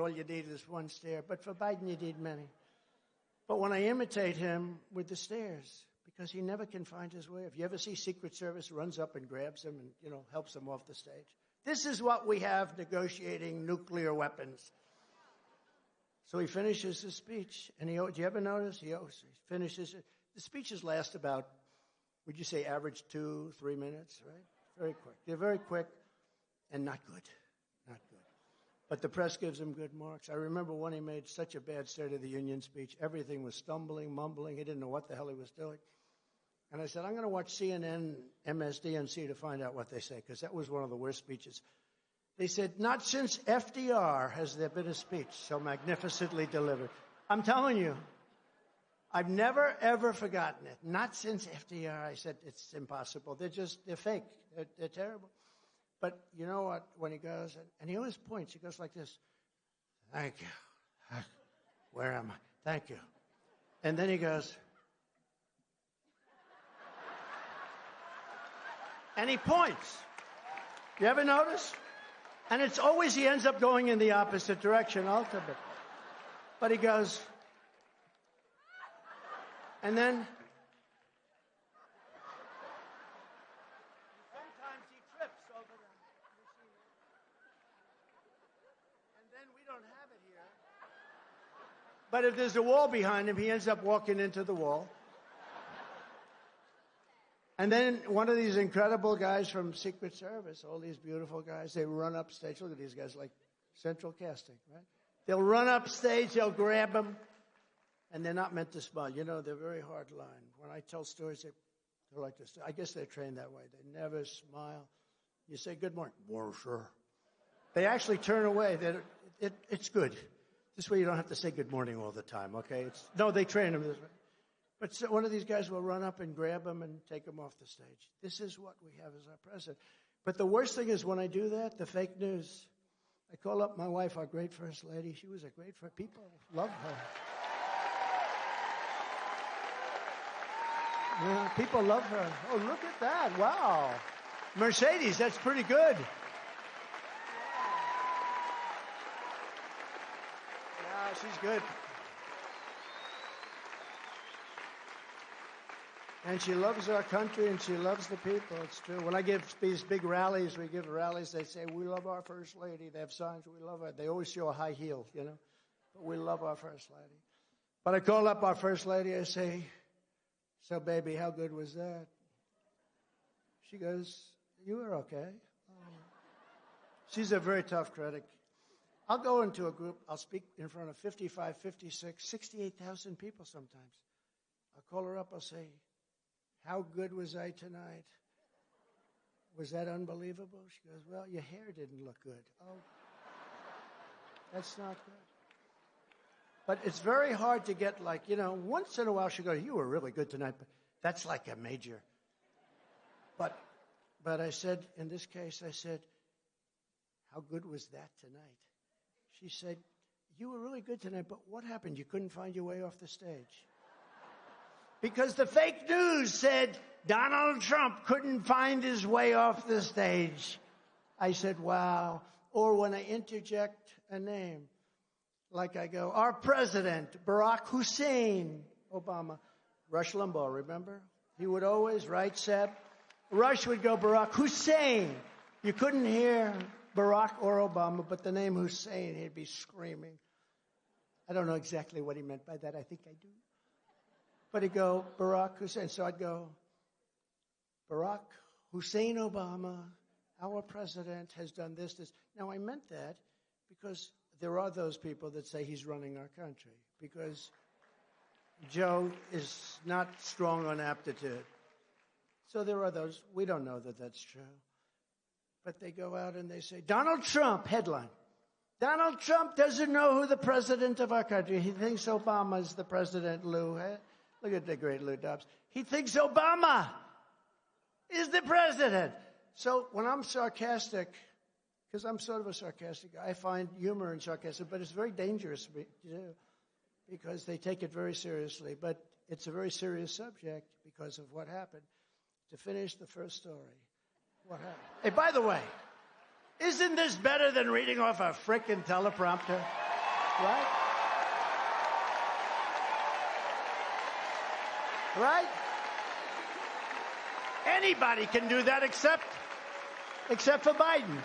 all you need is one stare. But for Biden, you need many. But when I imitate him with the stares, because he never can find his way. If you ever see Secret Service runs up and grabs him and, helps him off the stage. This is what we have negotiating nuclear weapons. So he finishes his speech, and do you ever notice? He finishes it. The speeches last about, would you say, average 2-3 minutes, right? Very quick. They're very quick and not good. Not good. But the press gives him good marks. I remember when he made such a bad State of the Union speech. Everything was stumbling, mumbling. He didn't know what the hell he was doing. And I said, I'm going to watch CNN, MSDNC to find out what they say, because that was one of the worst speeches. They said, not since FDR has there been a speech so magnificently delivered. I'm telling you, I've never, ever forgotten it. Not since FDR. I said, it's impossible. They're fake. They're terrible. But you know what? When he goes, and he always points, he goes like this. Thank you. Where am I? Thank you. And then he goes. And he points. You ever notice? And it's always he ends up going in the opposite direction ultimately. But he goes. And then sometimes he trips over the machine. And then we don't have it here. But if there's a wall behind him, he ends up walking into the wall. And then one of these incredible guys from Secret Service, all these beautiful guys, they run up stage. Look at these guys, like central casting, right? They'll run up stage, they'll grab him, and they're not meant to smile. They're very hard line. When I tell stories, they're like this. I guess they're trained that way. They never smile. You say, good morning. Well, sure. They actually turn away. It's good. This way you don't have to say good morning all the time, okay? They train them this way. But one of these guys will run up and grab him and take him off the stage. This is what we have as our president. But the worst thing is when I do that, the fake news. I call up my wife, our great first lady. She was a great first. People love her. Yeah, people love her. Oh, look at that. Wow. Mercedes, that's pretty good. Yeah, she's good. And she loves our country and she loves the people. It's true. When I give these big rallies, we give rallies, they say, we love our first lady. They have signs, we love her. They always show a high heel, But we love our first lady. But I call up our first lady, I say, so baby, how good was that? She goes, you were okay. She's a very tough critic. I'll go into a group, I'll speak in front of 55, 56, 68,000 people sometimes. I'll call her up, I'll say, how good was I tonight? Was that unbelievable? She goes, well, your hair didn't look good. Oh, that's not good. But it's very hard to get once in a while she goes, you were really good tonight, but that's like a major. But I said, in this case, I said, how good was that tonight? She said, you were really good tonight, but what happened? You couldn't find your way off the stage. Because the fake news said Donald Trump couldn't find his way off the stage. I said, wow. Or when I interject a name, like I go, our president, Barack Hussein Obama. Rush Limbaugh, remember? He would always, right, Seb? Rush would go, Barack Hussein. You couldn't hear Barack or Obama, but the name Hussein, he'd be screaming. I don't know exactly what he meant by that. I think I do. But he'd go, Barack Hussein. So I'd go, Barack Hussein Obama, our president, has done this. Now, I meant that because there are those people that say he's running our country because Joe is not strong on aptitude. So there are those. We don't know that that's true. But they go out and they say, Donald Trump, headline. Donald Trump doesn't know who the president of our country. He thinks Obama's the president, Lou. Look at the great Lou Dobbs. He thinks Obama is the president. So when I'm sarcastic, because I'm sort of a sarcastic guy, I find humor in sarcasm, but it's very dangerous to do because they take it very seriously. But it's a very serious subject because of what happened. To finish the first story, what happened? Hey, by the way, isn't this better than reading off a frickin' teleprompter? Right? Right? Anybody can do that except for Biden.